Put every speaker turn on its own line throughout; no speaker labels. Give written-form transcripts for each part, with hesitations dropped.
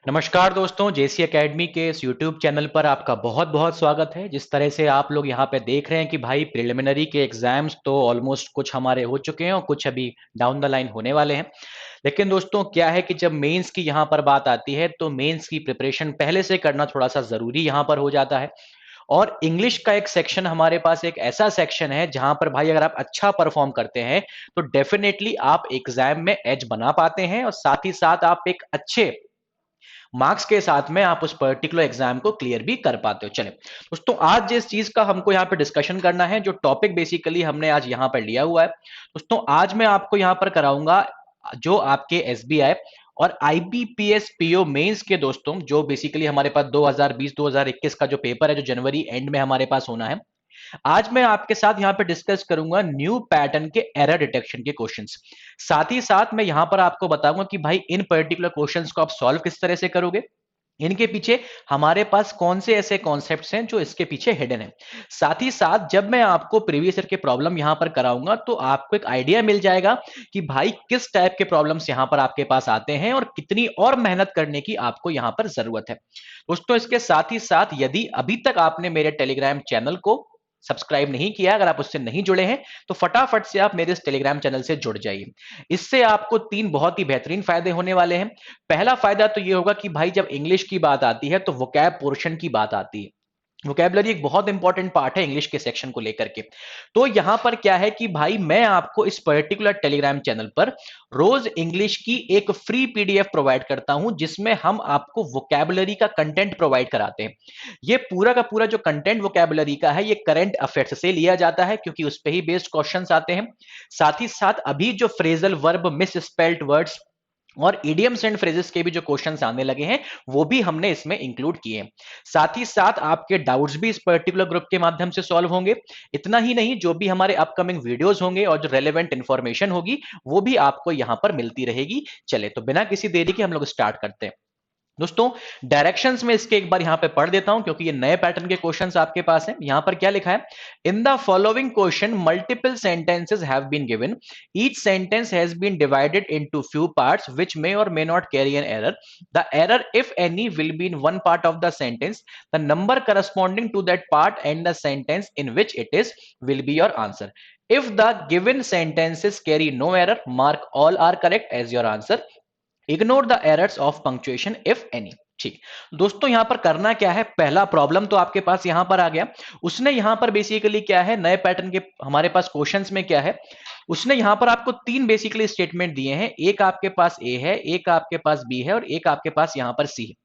नमस्कार दोस्तों, जेसी एकेडमी के इस यूट्यूब चैनल पर आपका बहुत बहुत स्वागत है। जिस तरह से आप लोग यहाँ पे देख रहे हैं कि भाई प्रिलिमिनरी के एग्जाम्स तो ऑलमोस्ट कुछ हमारे हो चुके हैं और कुछ अभी डाउन द लाइन होने वाले हैं। लेकिन दोस्तों क्या है कि जब मेंस की यहाँ पर बात आती है तो मेंस की प्रिपरेशन पहले से करना थोड़ा सा जरूरी यहाँ पर हो जाता है। और इंग्लिश का एक सेक्शन हमारे पास एक ऐसा सेक्शन है जहां पर भाई अगर आप अच्छा परफॉर्म करते हैं तो डेफिनेटली आप एग्जाम में एज बना पाते हैं और साथ ही साथ आप एक अच्छे मार्क्स के साथ में आप उस पर्टिकुलर एग्जाम को क्लियर भी कर पाते हो। चले दोस्तों, आज जिस चीज का हमको यहाँ पे डिस्कशन करना है, जो टॉपिक बेसिकली हमने आज यहाँ पर लिया हुआ है दोस्तों, आज मैं आपको यहाँ पर कराऊंगा जो आपके एसबीआई और आईबीपीएस पीओ मेंस के दोस्तों, जो बेसिकली हमारे पास 2020-2021 का जो पेपर है, जो जनवरी एंड में हमारे पास होना है। आज मैं आपके साथ यहां पे डिस्कस करूंगा न्यू पैटर्न के एरर डिटेक्शन के क्वेश्चंस। साथ ही साथ मैं यहां पर आपको बताऊंगा कि भाई इन पर्टिकुलर क्वेश्चंस को आप सॉल्व किस तरह से करोगे, इनके पीछे हमारे पास कौन से ऐसे कॉन्सेप्ट्स हैं जो इसके पीछे हिडन है। साथ ही साथ जब मैं आपको प्रीवियस ईयर के प्रॉब्लम यहां पर कराऊंगा तो आपको एक आइडिया मिल जाएगा कि भाई किस टाइप के प्रॉब्लम्स यहां पर आपके पास आते हैं और कितनी और मेहनत करने की आपको यहां पर जरूरत है। दोस्तों इसके साथ ही साथ यदि अभी तक आपने मेरे टेलीग्राम चैनल को सब्सक्राइब नहीं किया, अगर आप उससे नहीं जुड़े हैं तो फटाफट से आप मेरे इस टेलीग्राम चैनल से जुड़ जाइए। इससे आपको तीन बहुत ही बेहतरीन फायदे होने वाले हैं। पहला फायदा तो ये होगा कि भाई जब इंग्लिश की बात आती है तो वोकैब पोर्शन की बात आती है। वोकैबुलरी एक बहुत इंपॉर्टेंट पार्ट है इंग्लिश के सेक्शन को लेकर के। तो यहां पर क्या है कि भाई मैं आपको इस पर्टिकुलर टेलीग्राम चैनल पर रोज इंग्लिश की एक फ्री पीडीएफ प्रोवाइड करता हूं, जिसमें हम आपको वोकैबुलरी का कंटेंट प्रोवाइड कराते हैं। ये पूरा का पूरा जो कंटेंट वोकैबुलरी का है, ये करंट अफेयर्स से लिया जाता है क्योंकि उस पर ही बेस्ड क्वेश्चंस आते हैं। साथ ही साथ अभी जो phrasal verb, miss spelled words और इडियम्स एंड फ्रेजेस के भी जो क्वेश्चंस आने लगे हैं वो भी हमने इसमें इंक्लूड किए हैं। साथ ही साथ आपके डाउट्स भी इस पर्टिकुलर ग्रुप के माध्यम से सॉल्व होंगे। इतना ही नहीं, जो भी हमारे अपकमिंग वीडियोस होंगे और जो रेलेवेंट इंफॉर्मेशन होगी वो भी आपको यहां पर मिलती रहेगी। चले तो बिना किसी देरी के हम लोग स्टार्ट करते हैं। दोस्तों डायरेक्शंस में इसके एक बार यहां पे पढ़ देता हूं क्योंकि ये नए पैटर्न के क्वेश्चंस आपके पास हैं। यहां पर क्या लिखा है, in the following question multiple sentences have been given, each sentence has been divided into few parts which may or may not carry an error. The error if any will be in one part of the sentence, the number corresponding to that part and the sentence in which it is will be your answer. If the given sentences carry no error, mark all are correct as your answer. Ignore the errors of punctuation if any. ठीक दोस्तों, यहां पर करना क्या है, पहला problem तो आपके पास यहां पर आ गया। उसने यहां पर बेसिकली क्या है, नए पैटर्न के हमारे पास क्वेश्चंस में क्या है, उसने यहां पर आपको तीन बेसिकली स्टेटमेंट दिए हैं। एक आपके पास ए है, एक आपके पास बी है और एक आपके पास यहां पर सी है।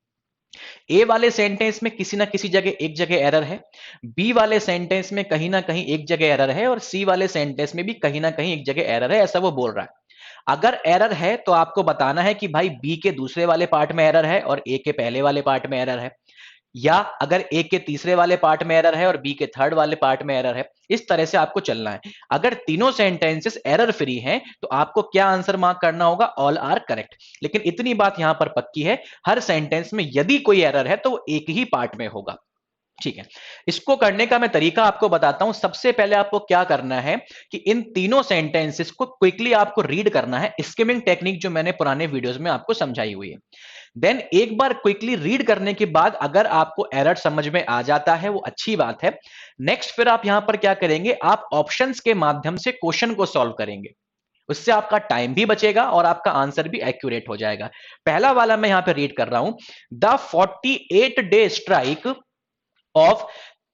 ए वाले सेंटेंस में किसी ना किसी जगह एक जगह एरर है, बी वाले सेंटेंस में कहीं ना कहीं एक जगह एरर है और सी वाले सेंटेंस में भी कहीं ना कहीं एक जगह एरर है, ऐसा वो बोल रहा है। अगर एरर है तो आपको बताना है कि भाई बी के दूसरे वाले पार्ट में एरर है और ए के पहले वाले पार्ट में एरर है, या अगर ए के तीसरे वाले पार्ट में एरर है और बी के थर्ड वाले पार्ट में एरर है। इस तरह से आपको चलना है। अगर तीनों सेंटेंसेस एरर फ्री हैं तो आपको क्या आंसर मार्क करना होगा, ऑल आर करेक्ट। लेकिन इतनी बात यहां पर पक्की है, हर सेंटेंस में यदि कोई एरर है तो वो एक ही पार्ट में होगा। ठीक है, इसको करने का मैं तरीका आपको बताता हूं। सबसे पहले आपको क्या करना है कि इन तीनों सेंटेंसेस को क्विकली आपको रीड करना है, स्किमिंग टेक्निक जो मैंने पुराने वीडियोस में आपको समझाई हुई है। देन एक बार क्विकली रीड करने के बाद अगर आपको एरर समझ में आ जाता है वो अच्छी बात है। नेक्स्ट फिर आप यहां पर क्या करेंगे, आप ऑप्शंस के माध्यम से क्वेश्चन को सॉल्व करेंगे। उससे आपका टाइम भी बचेगा और आपका आंसर भी एक्यूरेट हो जाएगा। पहला वाला मैं यहां पे रीड कर रहा हूं, the 48-day strike of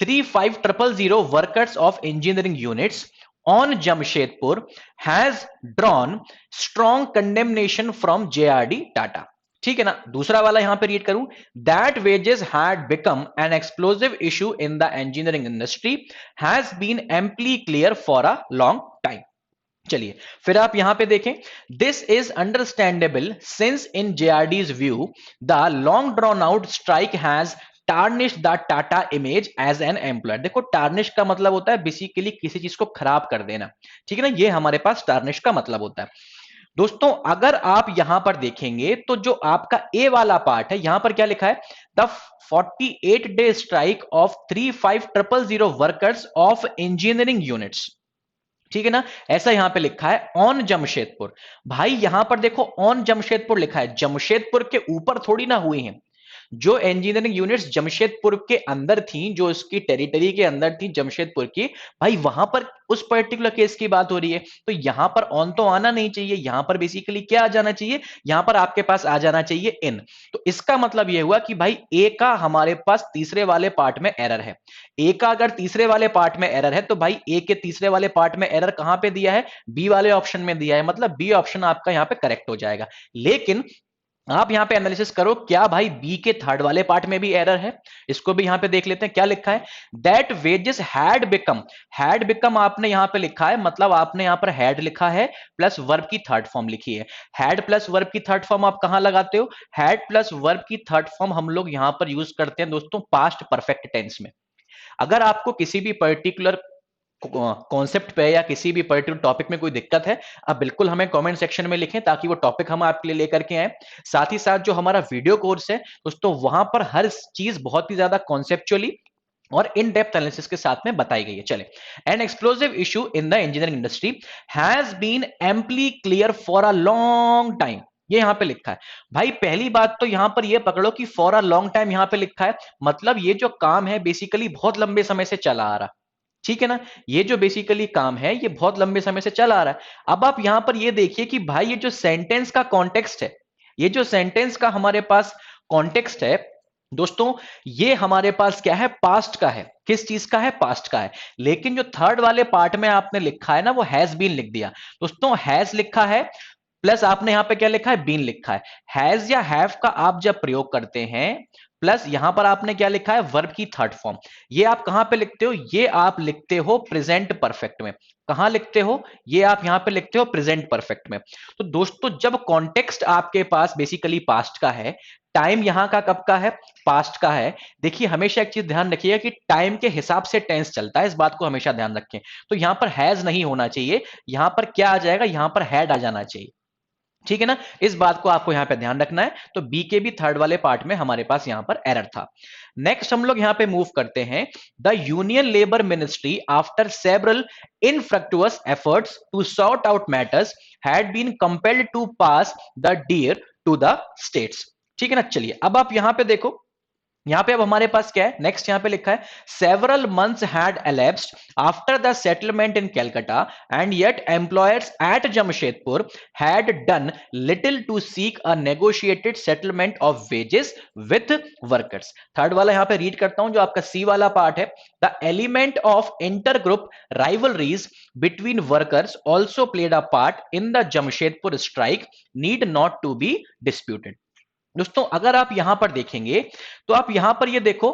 35000 workers of engineering units on Jamshedpur has drawn strong condemnation from JRD Tata. ठीक है ना, दूसरा वाला यहां पे रीड करूं, that wages had become an explosive issue in the engineering industry has been amply clear for a long time. चलिए फिर आप यहां पे देखें, this is understandable since in JRD's view the long drawn out strike has tarnish the Tata image as an employer. देखो tarnish का मतलब होता है बेसिकली किसी चीज को खराब कर देना। ठीक है ना, ये हमारे पास टार्निश का मतलब होता है। दोस्तों अगर आप यहां पर देखेंगे तो जो आपका ए वाला पार्ट है, यहां पर क्या लिखा है, the 48-day strike off 35000 workers of engineering units. ठीक है ना। ऐसा यहां पे लिखा है ऑन जमशेदपुर। भाई यहां पर देखो ऑन जमशेदपुर लिखा है, जमशेदपुर के ऊपर थोड़ी ना हुई है। जो इंजीनियरिंग यूनिट्स जमशेदपुर के अंदर थी, जो उसकी टेरिटरी के अंदर थी जमशेदपुर की, भाई वहां पर उस पर्टिकुलर केस की बात हो रही है। तो यहां पर ऑन तो आना नहीं चाहिए, यहां पर बेसिकली क्या आ जाना चाहिए, यहां पर आपके पास आ जाना चाहिए इन। तो इसका मतलब यह हुआ कि भाई ए का हमारे पास तीसरे वाले पार्ट में एरर है। ए का अगर तीसरे वाले पार्ट में एरर है तो भाई ए के तीसरे वाले पार्ट में एरर कहां पे दिया है, बी वाले ऑप्शन में दिया है, मतलब बी ऑप्शन आपका यहां पे करेक्ट हो जाएगा। लेकिन आप यहां पे एनालिसिस करो, क्या भाई बी के थर्ड वाले पार्ट में भी एरर है। इसको भी यहां पे देख लेते हैं क्या लिखा है, दैट वेजेस हैड बिकम आपने यहां पे लिखा है, मतलब आपने यहां पर हैड लिखा है प्लस वर्ब की थर्ड फॉर्म लिखी है। हैड प्लस वर्ब की थर्ड फॉर्म आप कहां लगाते हो, हैड प्लस वर्ब की थर्ड फॉर्म हम लोग यहां पर यूज करते हैं दोस्तों पास्ट परफेक्ट टेंस में। अगर आपको किसी भी पर्टिकुलर कॉन्सेप्ट पे या किसी भी पर्टिकुलर टॉपिक में कोई दिक्कत है, आप बिल्कुल हमें कमेंट सेक्शन में लिखें ताकि वो टॉपिक हम आपके लिए लेकर के आए। साथ ही साथ जो हमारा वीडियो कोर्स है दोस्तों, वहां पर हर चीज बहुत ही ज्यादा कॉन्सेप्चुअली और इन डेप्थ एनालिसिस के साथ में बताई गई है। चले, an explosive issue in the engineering industry has been amply clear for a long time. ये यहां पे लिखा है। भाई पहली बात तो यहां पर ये पकड़ो कि फॉर अ लॉन्ग टाइम यहां पे लिखा है, मतलब ये जो काम है बेसिकली बहुत लंबे समय से चला आ रहा। ठीक है ना, ये जो बेसिकली काम है ये बहुत लंबे समय से चला आ रहा है। अब आप यहां पर ये देखिए कि भाई ये जो सेंटेंस का कॉन्टेक्स्ट है, ये जो सेंटेंस का हमारे पास कॉन्टेक्स्ट है दोस्तों, ये हमारे पास क्या है, पास्ट का है। किस चीज का है, पास्ट का है। लेकिन जो थर्ड वाले पार्ट में आपने लिखा है ना, वो हैज बीन लिख दिया। दोस्तों हैज लिखा है प्लस आपने यहां पे क्या लिखा है, बीन लिखा है। हैज या हैव का आप जब प्रयोग करते हैं प्लस यहां पर आपने क्या लिखा है, वर्ब की थर्ड फॉर्म। ये आप कहां पे लिखते हो, ये आप लिखते हो प्रेजेंट परफेक्ट में। कहां लिखते हो, ये आप यहां पे लिखते हो प्रेजेंट परफेक्ट में। तो दोस्तों जब कॉन्टेक्स्ट आपके पास बेसिकली पास्ट का है, टाइम यहां का कब का है, पास्ट का है। देखिए हमेशा एक चीज ध्यान रखिएगा कि टाइम के हिसाब से टेंस चलता है, इस बात को हमेशा ध्यान रखें। तो यहां पर हैज नहीं होना चाहिए, यहां पर क्या आ जाएगा, यहां पर हैड आ जाना चाहिए। ठीक है ना, इस बात को आपको यहां पे ध्यान रखना है। तो बी के भी थर्ड वाले पार्ट में हमारे पास यहां पर एरर था। नेक्स्ट हम लोग यहां पे मूव करते हैं, the union labour ministry after several infructuous efforts to sort out matters had been compelled to pass the dear to the states. ठीक है ना, चलिए अब आप यहां पे देखो, यहां पे अब हमारे पास क्या है, नेक्स्ट यहां पे लिखा है, several months had elapsed after the settlement in Calcutta and yet employers at Jamshedpur had done little to seek a negotiated settlement of wages with workers. Third वाला यहां पे रीड करता हूं, जो आपका सी वाला पार्ट है, the element of inter group rivalries between workers also played a part in the Jamshedpur strike need not to be disputed. दोस्तों अगर आप यहां पर देखेंगे तो आप यहां पर ये देखो,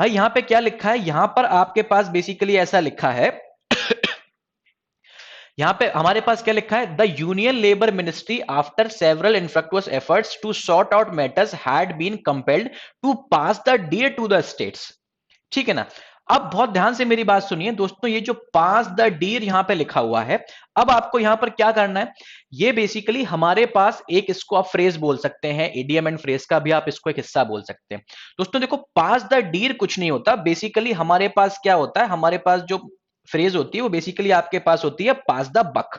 भाई यहां पे क्या लिखा है, यहां पर आपके पास बेसिकली ऐसा लिखा है यहां पे हमारे पास क्या लिखा है, the union labour ministry after several infructuous efforts to sort out matters had been compelled to pass the dear to the states. ठीक है ना। अब बहुत ध्यान से मेरी बात सुनिए दोस्तों, ये जो पास द डीर यहां पे लिखा हुआ है, अब आपको यहां पर क्या करना है, ये बेसिकली हमारे पास एक, इसको आप फ्रेज बोल सकते हैं, इडियम एंड फ्रेज का भी आप इसको एक हिस्सा बोल सकते हैं। दोस्तों देखो पास द डीर कुछ नहीं होता, बेसिकली हमारे पास क्या होता है, हमारे पास जो फ्रेज होती है वो बेसिकली आपके पास होती है पास द बक।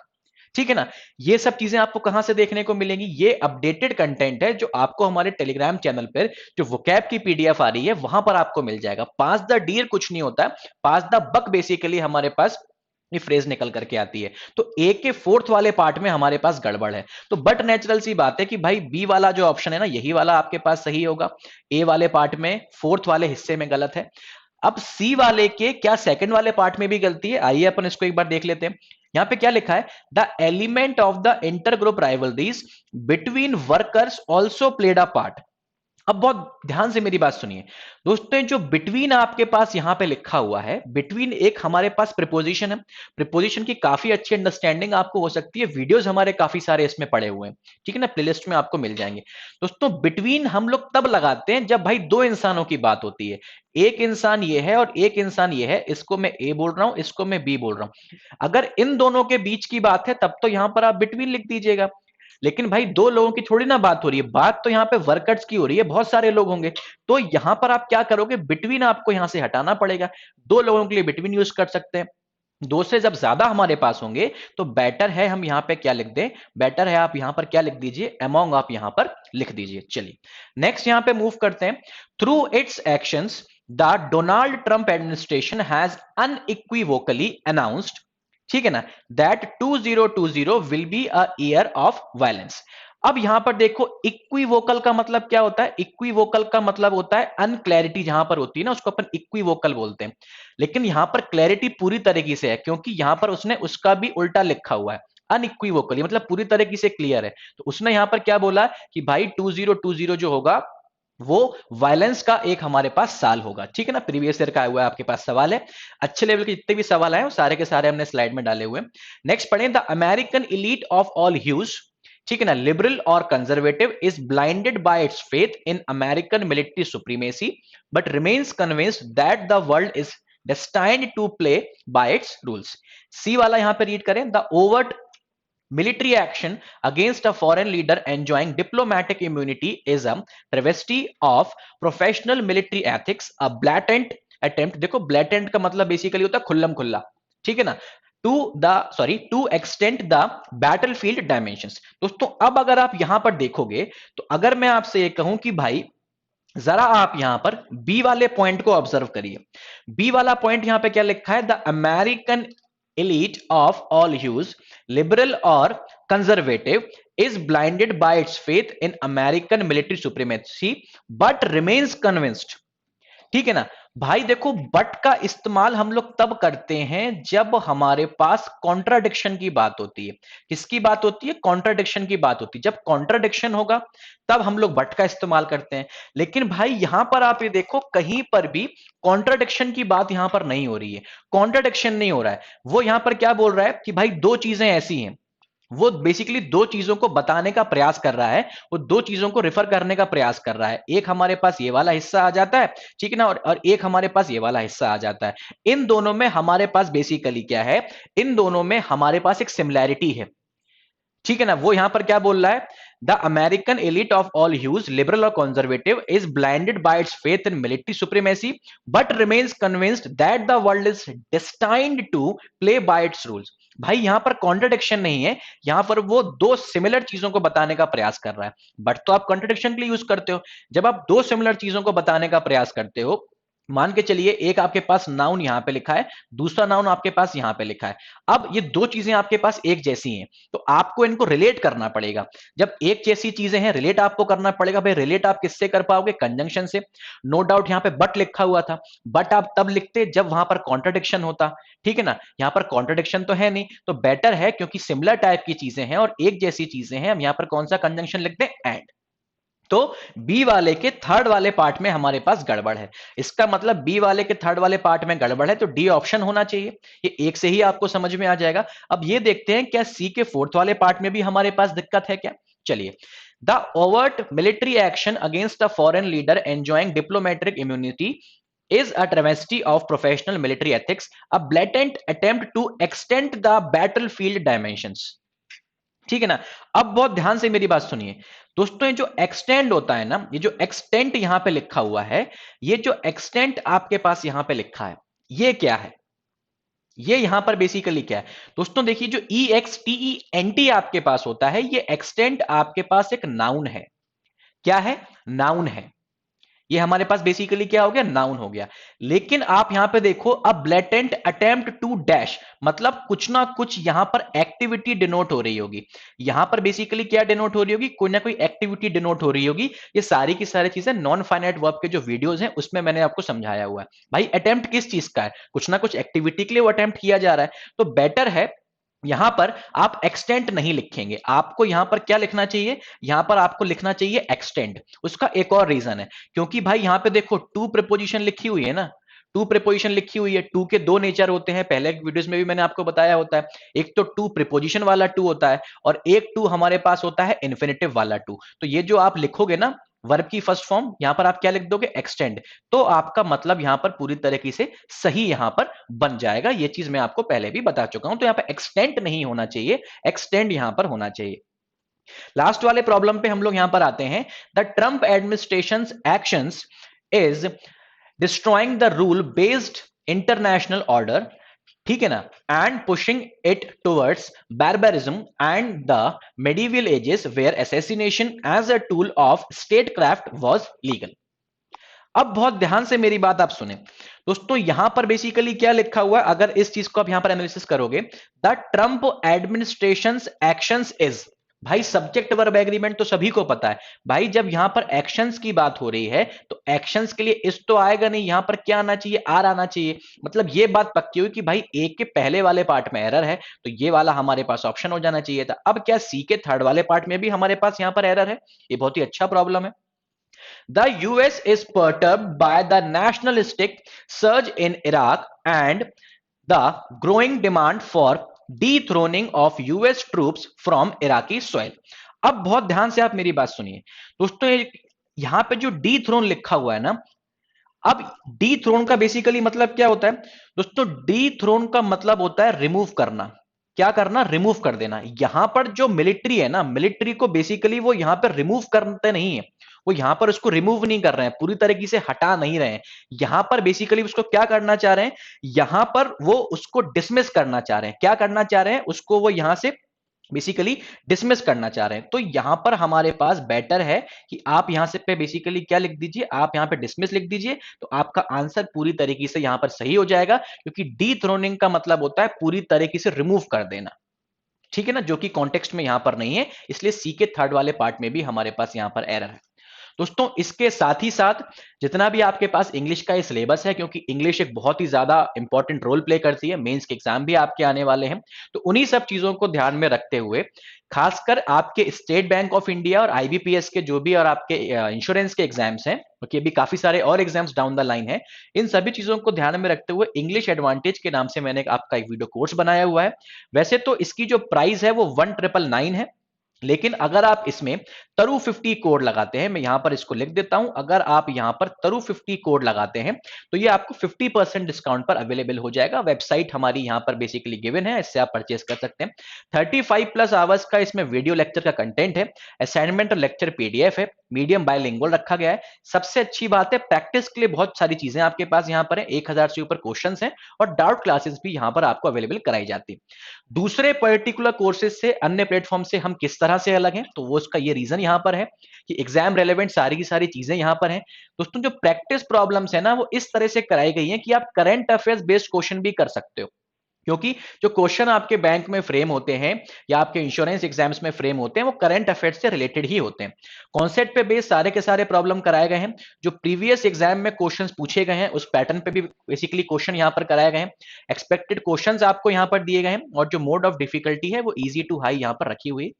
ठीक है ना। ये सब चीजें आपको कहां से देखने को मिलेंगी, ये अपडेटेड कंटेंट है जो आपको हमारे टेलीग्राम चैनल पर जो वोकैब की पीडीएफ आ रही है वहां पर आपको मिल जाएगा। पास द डीर कुछ नहीं होता, पास द बक बेसिकली हमारे पास ये फ्रेज निकल करके आती है। तो ए के फोर्थ वाले पार्ट में हमारे पास गड़बड़ है। तो बट नेचुरल सी बात है कि भाई बी वाला जो ऑप्शन है ना, यही वाला आपके पास सही होगा। ए वाले पार्ट में फोर्थ वाले हिस्से में गलत है। अब सी वाले के क्या सेकंड वाले पार्ट में भी गलती है, आइए अपन इसको एक बार देख लेते हैं। यहां पे क्या लिखा है, the element of the inter group rivalries between workers also played a part. अब बहुत ध्यान से मेरी बात सुनिए दोस्तों, जो बिटवीन आपके पास यहां पे लिखा हुआ है, बिटवीन एक हमारे पास प्रिपोजिशन है। प्रिपोजिशन की काफी अच्छी अंडरस्टैंडिंग आपको हो सकती है, वीडियोस हमारे काफी सारे इसमें पड़े हुए हैं। ठीक है ना, प्लेलिस्ट में आपको मिल जाएंगे। दोस्तों बिटवीन हम लोग तब लगाते हैं जब भाई दो इंसानों की बात होती है, एक इंसान ये है और एक इंसान ये है, इसको मैं ए बोल रहा हूं, इसको मैं बी बोल रहा हूं। अगर इन दोनों के बीच की बात है तब तो यहां पर आप बिटवीन लिख दीजिएगा। लेकिन भाई दो लोगों की थोड़ी ना बात हो रही है, बात तो यहां पे वर्कर्स की हो रही है, बहुत सारे लोग होंगे। तो यहां पर आप क्या करोगे, बिटवीन आपको यहां से हटाना पड़ेगा। दो लोगों के लिए बिटवीन यूज कर सकते हैं। दो से जब ज्यादा हमारे पास होंगे तो बेटर है हम यहां पे क्या लिख दें, बेटर है आप यहां पर क्या लिख दीजिए, अमोंग आप यहां पर लिख दीजिए। चलिए नेक्स्ट यहां पे मूव करते हैं। Through its actions the Donald Trump administration has unequivocally announced, ठीक है ना, that 2020 will be a year of violence. अब यहां पर देखो इक्विवोकल का मतलब क्या होता है, इक्विवोकल का मतलब होता है अनक्लैरिटी जहां पर होती है ना, उसको अपन इक्विवोकल बोलते हैं। लेकिन यहां पर क्लैरिटी पूरी तरीके से है क्योंकि यहां पर उसने उसका भी उल्टा लिखा हुआ है, अनइक्विवोकली मतलब पूरी तरीके से क्लियर है। तो उसने यहां पर क्या बोला कि भाई 2020 जो होगा वो वायलेंस का एक हमारे पास साल होगा, ठीक है ना। प्रीवियस ईयर का आया हुआ है आपके पास सवाल है, अच्छे लेवल के जितने भी सवाल आए सारे के सारे हमने स्लाइड में डाले हुए हैं। नेक्स्ट पढ़ें, the American elite of all huge, ठीक है ना, लिबरल और conservative is blinded by its faith in American military supremacy but remains convinced that the world is destined to play by its rules। सी वाला यहां पे read करें, the overt military action against a foreign leader enjoying diplomatic immunity is a travesty of professional military ethics, a blatant attempt, देखो blatant का मतलब basically होता है खुल्लम खुल्ला, ठीक है ना, to extend the battlefield dimensions. दोस्तों अब अगर आप यहां पर देखोगे तो अगर मैं आपसे ये कहूं कि भाई जरा आप यहां पर बी वाले पॉइंट को ऑब्जर्व करिए। बी वाला पॉइंट यहां पे क्या लिखा है, the American elite of all hues, liberal or conservative, is blinded by its faith in American military supremacy but remains convinced, ठीक है ना। भाई देखो बट का इस्तेमाल हम लोग तब करते हैं जब हमारे पास कॉन्ट्राडिक्शन की बात होती है। किसकी बात होती है, कॉन्ट्राडिक्शन की बात होती है। जब कॉन्ट्राडिक्शन होगा तब हम लोग बट का इस्तेमाल करते हैं। लेकिन भाई यहां पर आप ये देखो कहीं पर भी कॉन्ट्राडिक्शन की बात यहां पर नहीं हो रही है, कॉन्ट्राडिक्शन नहीं हो रहा है। वो यहां पर क्या बोल रहा है कि भाई दो चीजें ऐसी हैं, वो बेसिकली दो चीजों को बताने का प्रयास कर रहा है, वो दो चीजों को रिफर करने का प्रयास कर रहा है। एक हमारे पास ये वाला हिस्सा आ जाता है, ठीक है ना, और एक हमारे पास ये वाला हिस्सा आ जाता है। इन दोनों में हमारे पास बेसिकली क्या है, इन दोनों में हमारे पास एक सिमिलैरिटी है, ठीक है ना। वो यहां पर क्या बोल रहा है, the American elite of all hues, liberal और conservative, is blinded by its faith in military supremacy but remains convinced that the world is destined to play by its rules. भाई यहां पर कॉन्ट्रडिक्शन नहीं है, यहां पर वो दो सिमिलर चीजों को बताने का प्रयास कर रहा है। बट तो आप कॉन्ट्रडिक्शन के लिए यूज करते हो, जब आप दो सिमिलर चीजों को बताने का प्रयास करते हो, मान के चलिए एक आपके पास नाउन यहां पे लिखा है, दूसरा नाउन आपके पास यहां पे लिखा है। अब ये दो चीजें आपके पास एक जैसी हैं तो आपको इनको रिलेट करना पड़ेगा। जब एक जैसी चीजें हैं रिलेट आपको करना पड़ेगा। भाई रिलेट आप किससे कर पाओगे, कंजंक्शन से। नो डाउट यहां पे बट लिखा हुआ था, बट आप तब लिखते जब वहां पर कॉन्ट्रडिक्शन होता, ठीक है ना। यहां पर कॉन्ट्रडिक्शन तो है नहीं तो बेटर है, क्योंकि सिमिलर टाइप की चीजें हैं और एक जैसी चीजें हैं, हम यहां पर कौन सा कंजंक्शन लिखते हैं, एंड। तो बी वाले के थर्ड वाले पार्ट में हमारे पास गड़बड़ है। इसका मतलब बी वाले के थर्ड वाले पार्ट में गड़बड़ है तो डी ऑप्शन होना चाहिए। ये एक से ही आपको समझ में आ जाएगा। अब ये देखते हैं क्या सी के फोर्थ वाले पार्ट में भी हमारे पास दिक्कत है क्या। चलिए, the overt military action against a foreign leader enjoying diplomatic immunity is a travesty of professional military ethics, a blatant attempt to extend the battlefield dimensions, ठीक है ना। अब बहुत ध्यान से मेरी बात सुनिए दोस्तों, ये जो एक्सटेंड होता है ना, ये जो एक्सटेंट यहां पे लिखा हुआ है, ये जो एक्सटेंट आपके पास यहां पे लिखा है, ये क्या है, ये यहां पर बेसिकली क्या है दोस्तों, देखिए जो E X T E N T आपके पास होता है, ये एक्सटेंट आपके पास एक नाउन है। क्या है, नाउन है। ये हमारे पास बेसिकली क्या हो गया, नाउन हो गया। लेकिन आप यहां पे देखो, अब ब्लेटेंट अटेम्प्ट टू डैश, मतलब कुछ ना कुछ यहां पर एक्टिविटी डिनोट हो रही होगी। यहां पर बेसिकली क्या डिनोट हो रही होगी, कोई ना कोई एक्टिविटी डिनोट हो रही होगी। ये सारी की सारी चीजें नॉन फाइनाइट वर्ब के जो वीडियोस हैं उसमें मैंने आपको समझाया हुआ है। भाई अटेम्प्ट किस चीज का है, कुछ ना कुछ एक्टिविटी के लिए वो अटेम्प्ट किया जा रहा है। तो बेटर है यहां पर आप एक्सटेंट नहीं लिखेंगे, आपको यहां पर क्या लिखना चाहिए, यहां पर आपको लिखना चाहिए एक्सटेंड। उसका एक और रीजन है, क्योंकि भाई यहां पे देखो टू प्रीपोजिशन लिखी हुई है ना, टू प्रीपोजिशन लिखी हुई है। टू के दो नेचर होते हैं, पहले वीडियोस में भी मैंने आपको बताया होता है। एक तो टू प्रीपोजिशन वाला टू होता है और एक टू हमारे पास होता है इन्फिनेटिव वाला टू। तो ये जो आप लिखोगे ना वर्ब की फर्स्ट फॉर्म, यहां पर आप क्या लिख दोगे, एक्सटेंड। तो आपका मतलब यहां पर पूरी तरीके से सही यहां पर बन जाएगा। ये चीज मैं आपको पहले भी बता चुका हूं। तो यहां पर एक्सटेंट नहीं होना चाहिए, एक्सटेंड यहां पर होना चाहिए। लास्ट वाले प्रॉब्लम पे हम लोग यहां पर आते हैं। The Trump administration actions is destroying the rule based international order ठीक है ना, and pushing it towards barbarism and the medieval ages where assassination as a tool of state craft was legal. अब बहुत ध्यान से मेरी बात आप सुने दोस्तों, यहां पर बेसिकली क्या लिखा हुआ है, अगर इस चीज को आप यहां पर एनालिसिस करोगे, the Trump administration actions is, भाई सब्जेक्ट वर्ब एग्रीमेंट तो सभी को पता है भाई, जब यहां पर एक्शंस की बात हो रही है तो एक्शंस के लिए इस तो आएगा नहीं, यहां पर क्या आना चाहिए, आर आना चाहिए। मतलब ये बात पक्की हुई कि भाई ए के पहले वाले पार्ट में एरर है, तो ये वाला हमारे पास ऑप्शन हो जाना चाहिए था। अब क्या सी के थर्ड वाले पार्ट में भी हमारे पास यहां पर एरर है, ये बहुत ही अच्छा प्रॉब्लम है। The US is perturbed by the nationalistic surge in Iraq and the growing demand for dethroning of US troops from Iraqi soil। अब बहुत ध्यान से आप मेरी बात सुनिए दोस्तों, यहां पे जो डी थ्रोन लिखा हुआ है ना, अब डी थ्रोन का बेसिकली मतलब क्या होता है दोस्तों, डी थ्रोन का मतलब होता है रिमूव करना। क्या करना, रिमूव कर देना। यहां पर जो मिलिट्री है ना, मिलिट्री को बेसिकली वो यहां पर रिमूव करते नहीं है, वो यहां पर उसको रिमूव नहीं कर रहे हैं, पूरी तरीके से हटा नहीं रहे हैं। यहां पर बेसिकली उसको क्या करना चाह रहे हैं, यहां पर वो उसको डिसमिस करना चाह रहे हैं। क्या करना चाह रहे हैं, उसको वो यहां से बेसिकली डिसमिस करना चाह रहे हैं। तो यहां पर हमारे पास बेटर है कि आप यहां से पे बेसिकली क्या लिख दीजिए, आप यहां पे डिसमिस लिख दीजिए, तो आपका आंसर पूरी तरीके से यहां पर सही हो जाएगा, क्योंकि डी थ्रोनिंग का मतलब होता है पूरी तरीके से रिमूव कर देना। ठीक है ना, जो कि कॉन्टेक्स्ट में यहां पर नहीं है, इसलिए सी के थर्ड वाले पार्ट में भी हमारे पास यहां पर एरर है। दोस्तों इसके साथ ही साथ जितना भी आपके पास इंग्लिश का सिलेबस है, क्योंकि इंग्लिश एक बहुत ही ज्यादा इंपॉर्टेंट रोल प्ले करती है, मेंस के एग्जाम भी आपके आने वाले हैं, तो उन्हीं सब चीजों को ध्यान में रखते हुए खासकर आपके स्टेट बैंक ऑफ इंडिया और आईबीपीएस के जो भी और आपके इंश्योरेंस के एग्जाम्स हैं, क्योंकि अभी काफी सारे और एग्जाम्स डाउन द लाइन है, इन सभी चीजों को ध्यान में रखते हुए इंग्लिश एडवांटेज के नाम से मैंने आपका एक वीडियो कोर्स बनाया हुआ है। वैसे तो इसकी जो प्राइस है वो 1999 है, लेकिन अगर आप इसमें तरु 50 कोड लगाते हैं, मैं यहां पर इसको लिख देता हूं, अगर आप यहां पर तरु 50 कोड लगाते हैं तो ये आपको 50% डिस्काउंट पर अवेलेबल हो जाएगा। वेबसाइट हमारी यहां पर बेसिकली गिवन है, इससे आप परचेस कर सकते हैं। 35 प्लस आवर्स का इसमें वीडियो लेक्चर का कंटेंट है, असाइनमेंट और लेक्चर पीडीएफ है, मीडियम बायलिंगुअल रखा गया है। सबसे अच्छी बात है, प्रैक्टिस के लिए बहुत सारी चीजें आपके पास यहां पर है, 1000 से ऊपर क्वेश्चन है और डाउट क्लासेस भी यहां पर आपको अवेलेबल कराई जाती है। दूसरे पर्टिकुलर कोर्सेज से, अन्य प्लेटफॉर्म से हम किस तरह से अलग हैं, तो वो उसका ये रीजन यहां पर है कि एग्जाम रेलेवेंट सारी की सारी चीजें यहां पर हैं। दोस्तों जो प्रैक्टिस प्रॉब्लम्स है ना, वो इस तरह से कराई गई हैं कि आप करंट अफेयर्स बेस्ड क्वेश्चन भी कर सकते हो, क्योंकि जो क्वेश्चन आपके बैंक में फ्रेम होते हैं या आपके इंश्योरेंस एग्जाम्स में फ्रेम होते हैं, वो करंट अफेयर्स से रिलेटेड ही होते हैं। कॉन्सेप्ट पे बेस्ड सारे के सारे प्रॉब्लम कराए गए हैं, जो प्रीवियस एग्जाम में क्वेश्चंस पूछे गए हैं उस पैटर्न पे भी बेसिकली क्वेश्चन यहां पर कराए गए हैं। एक्सपेक्टेड क्वेश्चंस आपको यहां पर दिए गए हैं और जो मोड ऑफ डिफिकल्टी है वो इजी टू हाई यहां पर रखी हुई है।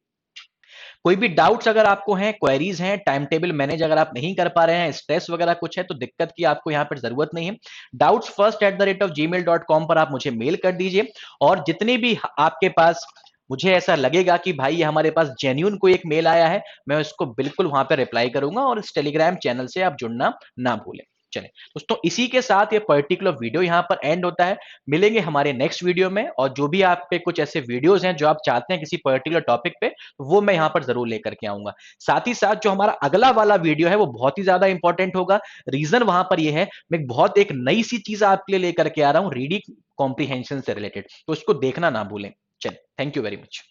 कोई भी डाउट्स अगर आपको हैं, क्वेरीज हैं, टाइम टेबल मैनेज अगर आप नहीं कर पा रहे हैं, स्ट्रेस वगैरह कुछ है, तो दिक्कत की आपको यहाँ पर जरूरत नहीं है। डाउट्स फर्स्ट @gmail.com पर आप मुझे मेल कर दीजिए, और जितनी भी आपके पास मुझे ऐसा लगेगा कि भाई ये हमारे पास जेन्यून कोई एक मेल आया है, मैं उसको बिल्कुल वहां पर रिप्लाई करूंगा, और इस टेलीग्राम चैनल से आप जुड़ना ना भूलें। चले दोस्तों, इसी के साथ ये पर्टिकुलर वीडियो यहां पर एंड होता है। मिलेंगे हमारे नेक्स्ट वीडियो में, और जो भी आप पे कुछ ऐसे वीडियोस हैं जो आप चाहते हैं किसी पर्टिकुलर टॉपिक पे, तो वो मैं यहां पर जरूर लेकर के आऊंगा। साथ ही साथ जो हमारा अगला वाला वीडियो है वो बहुत ही ज्यादा इंपॉर्टेंट होगा। रीजन वहां पर ये है, मैं बहुत एक नई सी चीज आपके लिए लेकर के आ रहा हूं, रीडिंग कॉम्प्रीहेंशन से रिलेटेड, तो उसको देखना ना भूलें। चलिए, थैंक यू वेरी मच।